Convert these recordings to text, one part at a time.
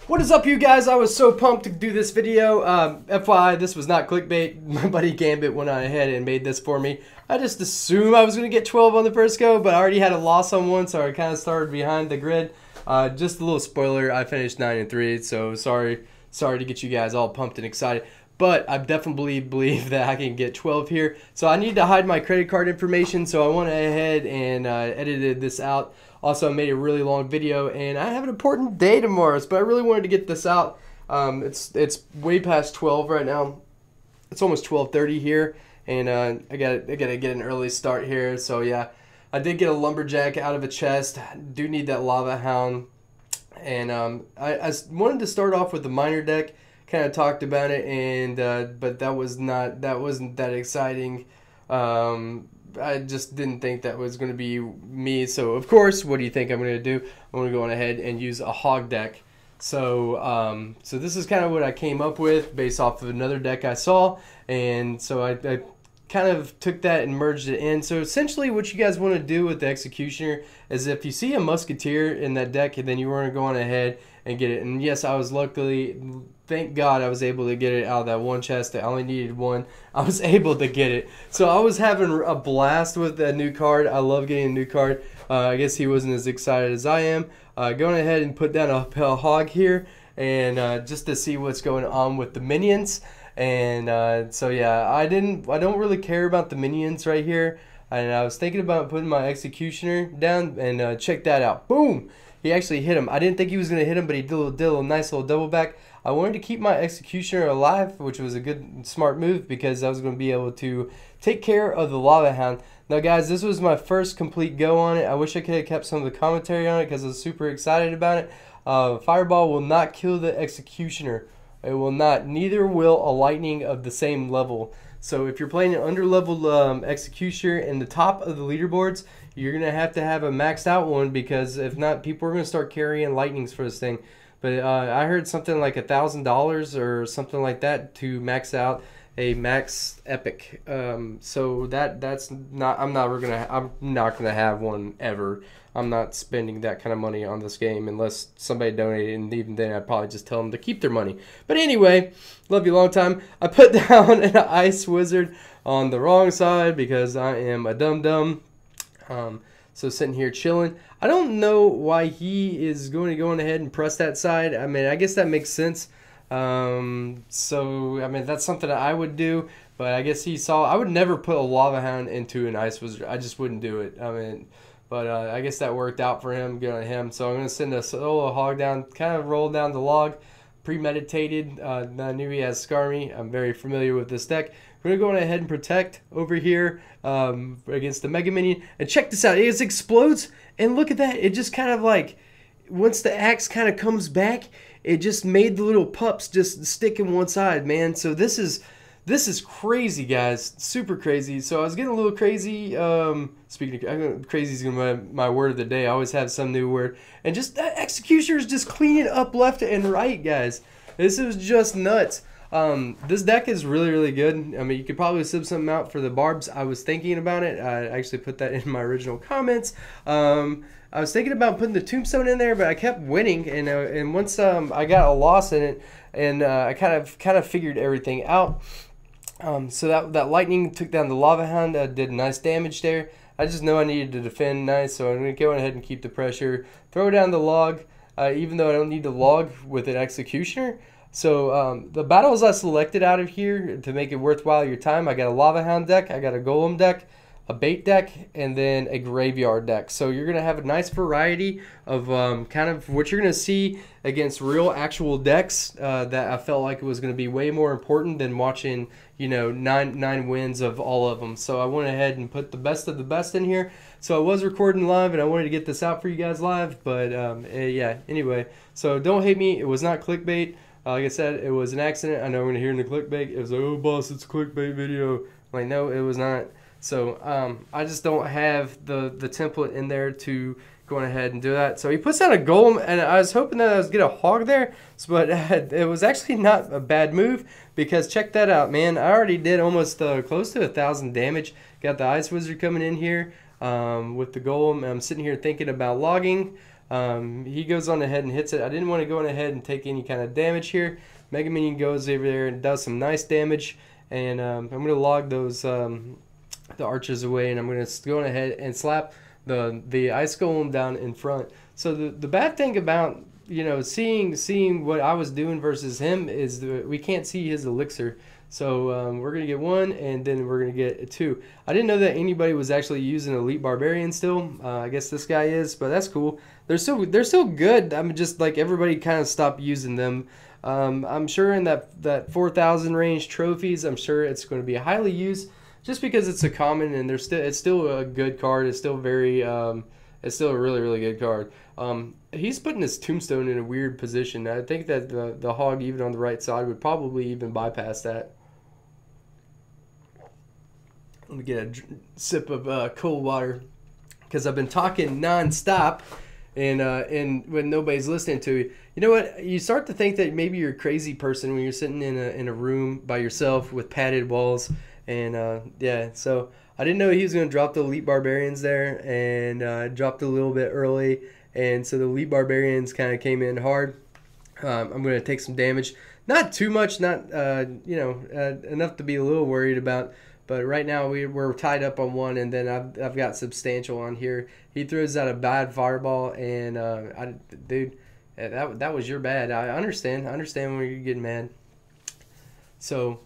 What is up, you guys? I was so pumped to do this video. FYI, this was not clickbait. My buddy Gambit went on ahead and made this for me. I just assumed I was going to get 12 on the first go, but I already had a loss on one, so I kind of started behind the grid. Just a little spoiler, I finished 9 and 3, so sorry to get you guys all pumped and excited. But I definitely believe that I can get 12 here. So I need to hide my credit card information, so I went ahead and edited this out. Also, I made a really long video, and I have an important day tomorrow, but I really wanted to get this out. It's way past 12 right now. It's almost 12:30 here, and I gotta get an early start here. So yeah, I did get a lumberjack out of a chest. I do need that lava hound, and I wanted to start off with the miner deck. Kind of talked about it, and but that wasn't that exciting. I just didn't think that was going to be me. So of course, what do you think I'm going to do? I'm going to go on ahead and use a hog deck. So so this is kind of what I came up with based off of another deck I saw, and so I kind of took that and merged it in. So essentially what you guys want to do with the Executioner is if you see a Musketeer in that deck, and then you want to go on ahead and get it. And yes, I was luckily, thank God, I was able to get it out of that one chest. I only needed one. I was able to get it. So I was having a blast with that new card. I love getting a new card. I guess he wasn't as excited as I am. Going ahead and put down a hog here, and just to see what's going on with the minions. And so yeah, I don't really care about the minions right here. And I was thinking about putting my Executioner down, and check that out. Boom! He actually hit him. I didn't think he was going to hit him, but he did a nice little double back. I wanted to keep my Executioner alive, which was a good, smart move, because I was going to be able to take care of the lava hound. Now guys, this was my first complete go on it. I wish I could have kept some of the commentary on it because I was super excited about it. Fireball will not kill the Executioner. It will not. Neither will a lightning of the same level. So if you're playing an under-leveled Executioner in the top of the leaderboards, you're going to have a maxed out one, because if not, people are going to start carrying lightnings for this thing. But I heard something like $1,000 or something like that to max out a max epic. So that's not. I'm not gonna have one ever. I'm not spending that kind of money on this game unless somebody donated, and even then I'd probably just tell them to keep their money. But anyway, love you long time. I put down an ice wizard on the wrong side because I am a dum-dum. So sitting here chilling. I don't know why he is going to go on ahead and press that side. I mean, I guess that makes sense. So I mean, that's something that I would do, but I guess he saw. I would never put a lava hound into an ice wizard. I just wouldn't do it. I mean, but I guess that worked out for him. Good on him. So I'm gonna send a solo hog down, kind of roll down the log, premeditated. I knew he has Skarmy. I'm very familiar with this deck. We're going to go ahead and protect over here against the Mega Minion. And check this out. It just explodes. And look at that. It just kind of like, once the axe kind of comes back, it just made the little pups just stick in one side, man. So this is crazy, guys. Super crazy. So I was getting a little crazy. Speaking of crazy is going to be my word of the day. I always have some new word. And just that Executioner is just cleaning up left and right, guys. This is just nuts. This deck is really, really good. I mean, you could probably sub something out for the barbs. I was thinking about it. I actually put that in my original comments. I was thinking about putting the tombstone in there, but I kept winning, and once I got a loss in it, and I kind of figured everything out. So that lightning took down the lava hound, did nice damage there. I just know I needed to defend nice, so I'm going to go ahead and keep the pressure. Throw down the log, even though I don't need the log with an Executioner. So the battles I selected out of here to make it worthwhile your time, I got a lava hound deck, I got a golem deck, a bait deck, and then a graveyard deck. So you're going to have a nice variety of kind of what you're going to see against real actual decks that I felt like it was going to be way more important than watching, you know, nine wins of all of them. So I went ahead and put the best of the best in here. So I was recording live, and I wanted to get this out for you guys live. But yeah, anyway, so don't hate me. It was not clickbait. Like I said, it was an accident. I know we're going to hear in the clickbait. It was like, oh, boss, it's a clickbait video. I'm like, no, it was not. So I just don't have the template in there to go ahead and do that. So he puts out a golem, and I was hoping that I was going to get a hog there, but it was actually not a bad move, because check that out, man. I already did almost close to 1,000 damage. Got the ice wizard coming in here with the golem. I'm sitting here thinking about logging. He goes on ahead and hits it. I didn't want to go on ahead and take any kind of damage here. Mega Minion goes over there and does some nice damage, and I'm going to log those the archers away, and I'm going to go on ahead and slap the Ice Golem down in front. So the bad thing about, you know, seeing what I was doing versus him is we can't see his elixir. So we're going to get 1, and then we're going to get 2. I didn't know that anybody was actually using Elite Barbarian still. I guess this guy is, but that's cool. They're still good. I mean, just like everybody kind of stopped using them. I'm sure in that 4,000 range trophies, I'm sure it's going to be highly used just because it's a common, and it's still a good card. It's still very it's still a really, really good card. He's putting his tombstone in a weird position. I think that the hog, even on the right side, would probably even bypass that. Let me get a sip of cold water because I've been talking non-stop, and when nobody's listening to you. You know what? You start to think that maybe you're a crazy person when you're sitting in a room by yourself with padded walls, and yeah. So I didn't know he was going to drop the Elite Barbarians there, and dropped a little bit early, and so the Elite Barbarians kind of came in hard. I'm going to take some damage, not too much, not enough to be a little worried about. But right now we're tied up on 1, and then I've got substantial on here. He throws out a bad fireball, and dude, that was your bad. I understand when you're getting mad. So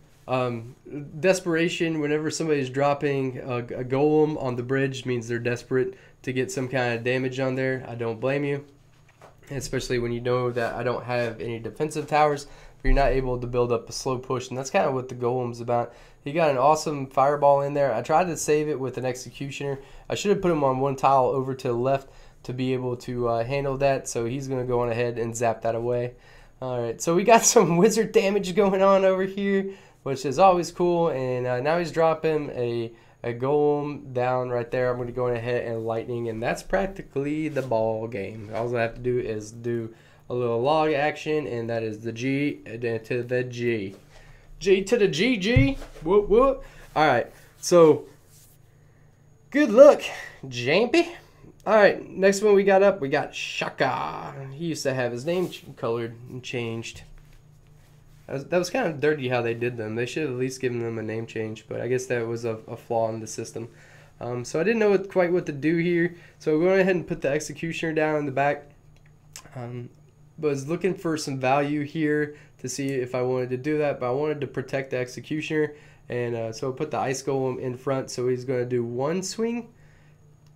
desperation. Whenever somebody's dropping a golem on the bridge, means they're desperate to get some kind of damage on there. I don't blame you, especially when you know that I don't have any defensive towers. You're not able to build up a slow push, and that's kind of what the golem's about. He got an awesome fireball in there. I tried to save it with an executioner. I should have put him on 1 tile over to the left to be able to handle that, so he's going to go on ahead and zap that away. Alright, so we got some wizard damage going on over here, which is always cool, and now he's dropping a golem down right there. I'm going to go ahead and lightning, and that's practically the ball game. All I have to do is do a little log action, and that is the G to the G. G to the GG. Whoop, whoop. Alright, so good luck, Jampy. Alright, next one we got up, we got Shaka. He used to have his name colored and changed. That was kind of dirty how they did them. They should have at least given them a name change, but I guess that was a flaw in the system. So I didn't know quite what to do here, so we're going ahead and put the executioner down in the back. Was looking for some value here to see if I wanted to do that, but I wanted to protect the executioner, and so I put the Ice Golem in front. So he's going to do 1 swing,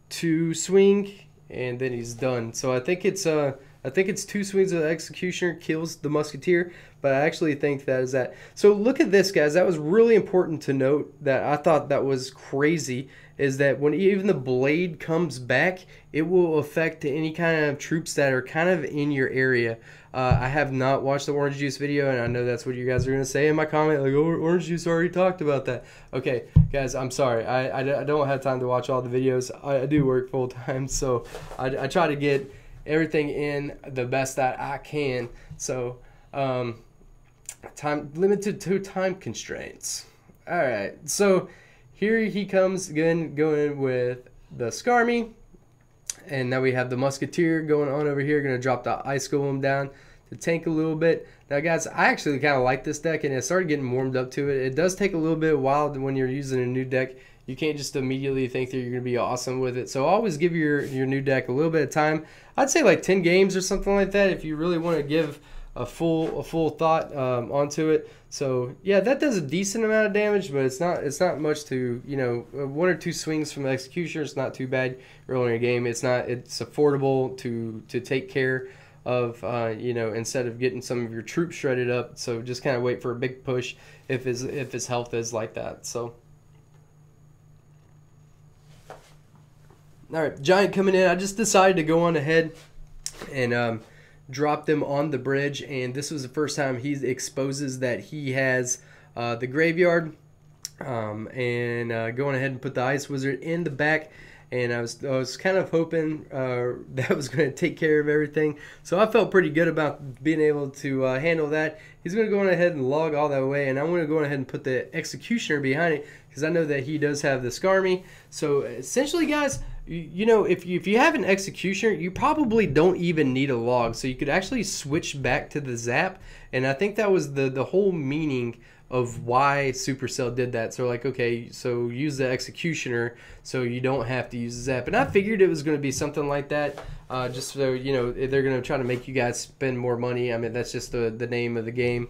2 swing, and then he's done. So I think it's 2 swings of the executioner kills the musketeer, but I actually think that is that. So look at this, guys. That was really important to note. That I thought that was crazy, is that when even the blade comes back, it will affect any kind of troops that are kind of in your area. I have not watched the Orange Juice video, and I know that's what you guys are going to say in my comment, like, oh, Orange Juice already talked about that. Okay, guys, I'm sorry. I don't have time to watch all the videos. I do work full-time, so I try to get everything in the best that I can. So, limited to time constraints. All right, so here he comes again, going with the Skarmy, and now we have the Musketeer going on over here. Going to drop the Ice Golem down to tank a little bit. Now, guys, I actually kind of like this deck, and it started getting warmed up to it. It does take a little bit of a while when you're using a new deck. You can't just immediately think that you're going to be awesome with it. So always give your new deck a little bit of time. I'd say like 10 games or something like that if you really want to give a full thought onto it. So yeah, that does a decent amount of damage, but it's not much to, you know, 1 or 2 swings from the executioner. It's not too bad early in a game. It's affordable to take care of, you know, instead of getting some of your troops shredded up. So just kind of wait for a big push if his health is like that. So. Alright, Giant coming in. I just decided to go on ahead and drop them on the bridge, and this was the first time he exposes that he has the graveyard, and going ahead and put the Ice Wizard in the back, and I was kind of hoping that was going to take care of everything, so I felt pretty good about being able to handle that. He's going to go on ahead and log all that away, and I'm going to go ahead and put the Executioner behind it, because I know that he does have the Skarmy. So essentially, guys, you know, if you have an executioner, you probably don't even need a log, so you could actually switch back to the zap. And I think that was the whole meaning of why Supercell did that. So like, okay, so use the executioner so you don't have to use the zap. And I figured it was going to be something like that, just so, you know, they're going to try to make you guys spend more money. I mean, that's just the name of the game.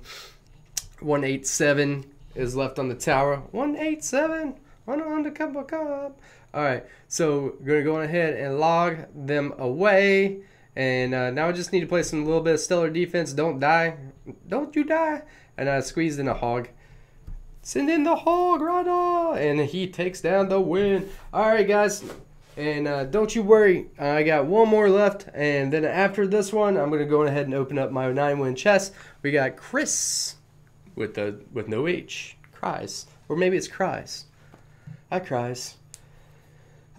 187 is left on the tower. 187 on the cup of cob. All right, so we're going to go on ahead and log them away. And now I just need to play some little bit of stellar defense. Don't die. Don't you die. And I squeezed in a hog. Send in the hog, Rada! And he takes down the win. All right, guys. And don't you worry. I got one more left. And then after this one, I'm going to go ahead and open up my 9-win chest. We got Chris with no H. Cries. Or maybe it's Cries. Hi, Cries.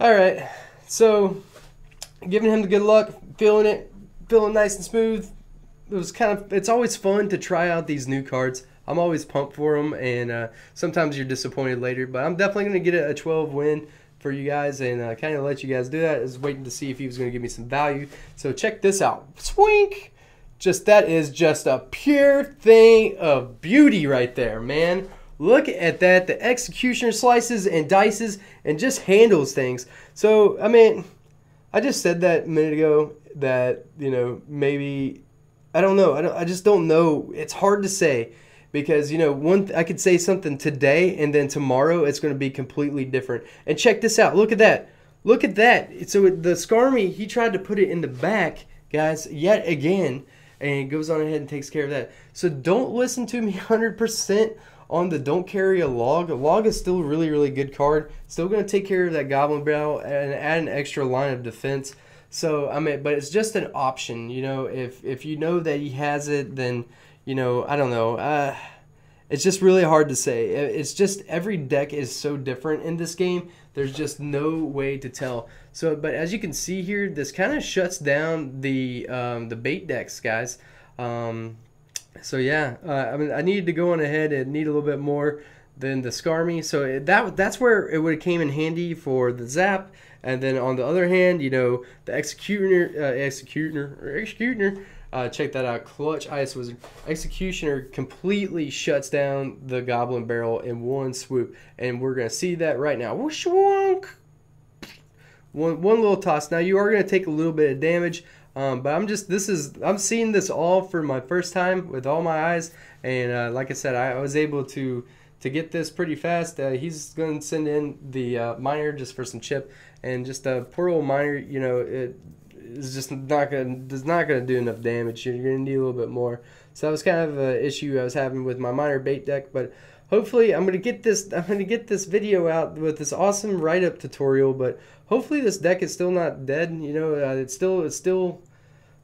All right. So, giving him the good luck. Feeling it. Feeling nice and smooth. It's always fun to try out these new cards. I'm always pumped for them, and sometimes you're disappointed later, but I'm definitely going to get a 12 win for you guys, and kind of let you guys do that. I was waiting to see if he was going to give me some value. So check this out. Swink! That is just a pure thing of beauty right there, man. Look at that. The executioner slices and dices and just handles things. So, I mean, I just said that a minute ago that, you know, maybe... I don't know. I just don't know. It's hard to say because, you know, I could say something today and then tomorrow it's going to be completely different. And check this out. Look at that. Look at that. So the Skarmy, he tried to put it in the back, guys, yet again, and he goes on ahead and takes care of that. So don't listen to me 100% on the don't carry a log. A log is still a really, really good card. Still going to take care of that Goblin Barrel and add an extra line of defense. So, I mean, but it's just an option, you know, if you know that he has it, then, you know, I don't know. It's just really hard to say. It's just every deck is so different in this game. There's just no way to tell. So, but as you can see here, this kind of shuts down the bait decks, guys. So, yeah, I mean, I needed to go on ahead and need a little bit more than the Skarmy. So that's where it would have came in handy for the zap. And then on the other hand, you know, the executioner, check that out. Clutch Ice Wizard. Executioner completely shuts down the Goblin Barrel in one swoop. And we're going to see that right now. Whoosh, wonk. One little toss. Now you are going to take a little bit of damage. But I'm seeing this all for my first time with all my eyes. And like I said, I was able to get this pretty fast. He's going to send in the miner just for some chip, and just a poor old miner, you know, it is just not going to do enough damage. You're going to need a little bit more. So that was kind of an issue I was having with my miner bait deck, but hopefully I'm going to get this video out with this awesome write-up tutorial, but hopefully this deck is still not dead. You know, it's still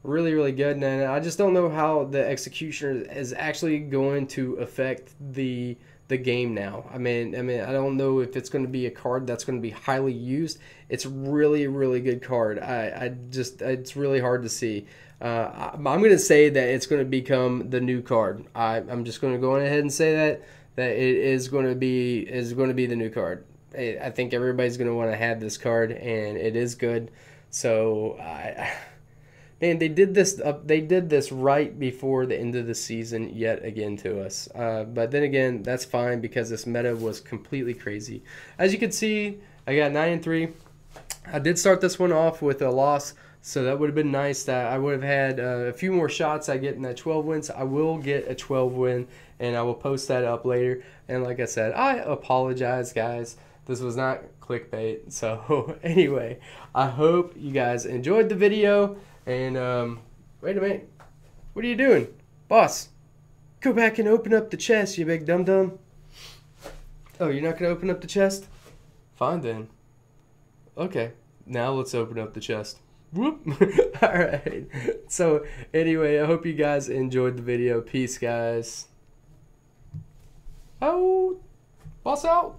really, really good, and I just don't know how the executioner is actually going to affect the game now. I mean, I don't know if it's going to be a card that's going to be highly used. It's really, really good card. It's really hard to see. I'm going to say that it's going to become the new card. I'm just going to go ahead and say that it is going to be the new card. I think everybody's going to want to have this card, and it is good. So man, they did this right before the end of the season yet again to us. But then again, that's fine because this meta was completely crazy. As you can see, I got 9-3. I did start this one off with a loss, so that would have been nice. That I would have had a few more shots I get in that 12 wins. I will get a 12 win, and I will post that up later. And like I said, I apologize, guys. This was not clickbait. So anyway, I hope you guys enjoyed the video. And, wait a minute. What are you doing? Boss, go back and open up the chest, you big dum-dum. Oh, you're not going to open up the chest? Fine, then. Okay, now let's open up the chest. Whoop. Alright. So, anyway, I hope you guys enjoyed the video. Peace, guys. Oh, boss out.